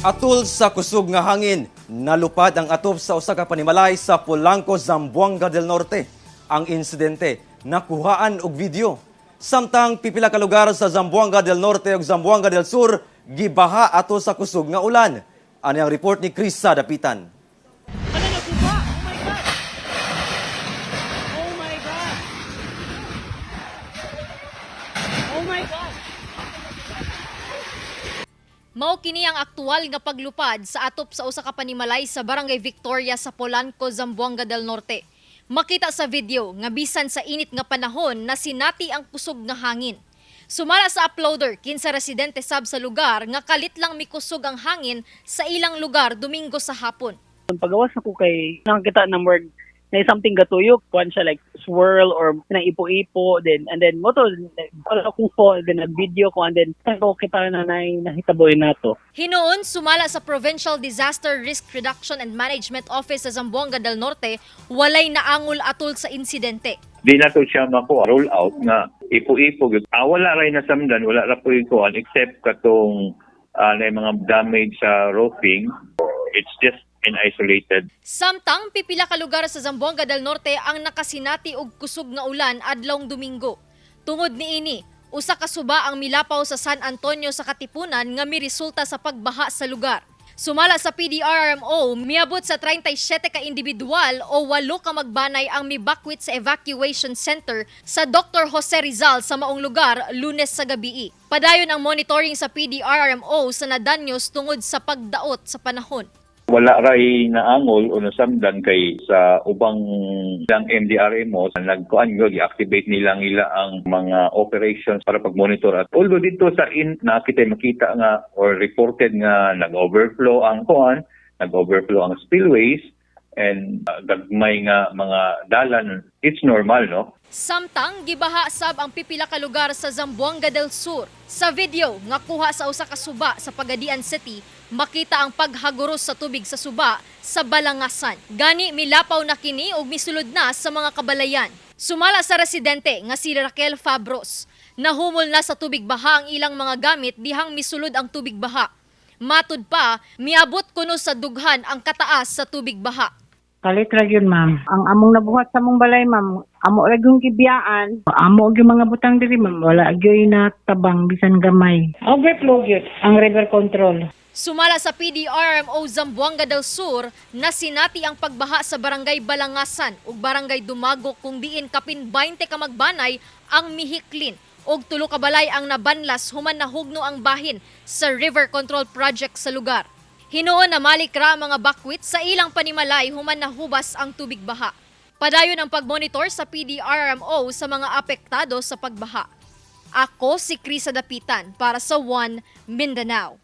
Atol sa kusog nga hangin, nalupad ang atop sa usa ka panimalay sa Polanco, Zamboanga del Norte. Ang insidente nakuhaan og video. Samtang pipila ka lugar sa Zamboanga del Norte ug Zamboanga del Sur gibaha ato sa kusog nga ulan. Ani ang report ni Krisa Dapitan. Ano nagbuba? Oh my God! Oh my God! Oh my God! Mao kini ang aktual nga paglupad sa atop sa usa ka panimalay sa Barangay Victoria sa Polanco, Zamboanga del Norte. Makita sa video nga bisan sa init nga panahon na sinati ang kusog nga hangin. Sumala sa uploader, kinsa residente sab sa lugar nga kalit lang mikusog ang hangin sa ilang lugar Domingo sa hapon. Pagawas ako kay nakakita ng word na something gatuyok, kuan siya like swirl or naipo-ipo, then mo to wala akong phone, then nag-video ko, and then ko kita na nahitaboy nato. Hinuon sumala sa Provincial Disaster Risk Reduction and Management Office sa Zamboanga del Norte, walay naangol atol sa insidente. Di na to siya roll out nga ipo-ipo. Wala rin na samdan, wala ra po ikuan except katong na mga damage sa roofing. It's just isolated. Samtang pipila ka lugar sa Zamboanga del Norte ang nakasinati og kusog nga ulan adlawng Domingo. Tungod niini, usa ka suba ang milapaw sa San Antonio sa Katipunan nga miresulta sa pagbaha sa lugar. Sumala sa PDRRMO, miabot sa 37 ka individual o 8 ka magbanay ang mibakwit sa evacuation center sa Dr. Jose Rizal sa maong lugar Lunes sa gabii. Padayon ang monitoring sa PDRRMO sa nadanyos tungod sa pagdaot sa panahon. Wala ray naangol o nasamdan kay sa ubang ng MDRMO nagkuan yo i-activate nila ang mga operations para pag-monitor. At although dito sa nakita makita nga or reported nga nag-overflow ang nag-overflow ang spillways and gagmay nga mga dalan, it's normal, no? Samtang gibaha sab ang pipila ka lugar sa Zamboanga del Sur. Sa video nga kuha sa usa ka suba sa Pagadian City, makita ang paghaguros sa tubig sa suba sa Balangasan. Gani milapaw na kini ug misulod na sa mga kabalayan. Sumala sa residente nga si Raquel Fabros, nahumol na sa tubig baha ang ilang mga gamit dihang misulod ang tubig baha. Matud pa, miabot kuno sa dughan ang kataas sa tubig baha. Kalit ra gyud ma'am. Ang among nabuhat sa mong balay ma'am, amo ra gyud gibiyaan. Amo gyud mga butang diri ma'am, wala gyud na tabang bisan gamay. Overflow gyud ang river control. Sumala sa PDRMO Zamboanga del Sur, nasinati ang pagbaha sa Barangay Balangasan ug Barangay Dumagok kung diin kapin 20 ka magbanay ang mihiklin ug 3 ka balay ang nabanlas human nahugno ang bahin sa River Control Project sa lugar. Hinuon na malikra mga bakwit sa ilang panimalay human nahubas ang tubig baha. Padayon ang pagmonitor sa PDRMO sa mga apektado sa pagbaha. Ako si Krisa Dapitan para sa One Mindanao.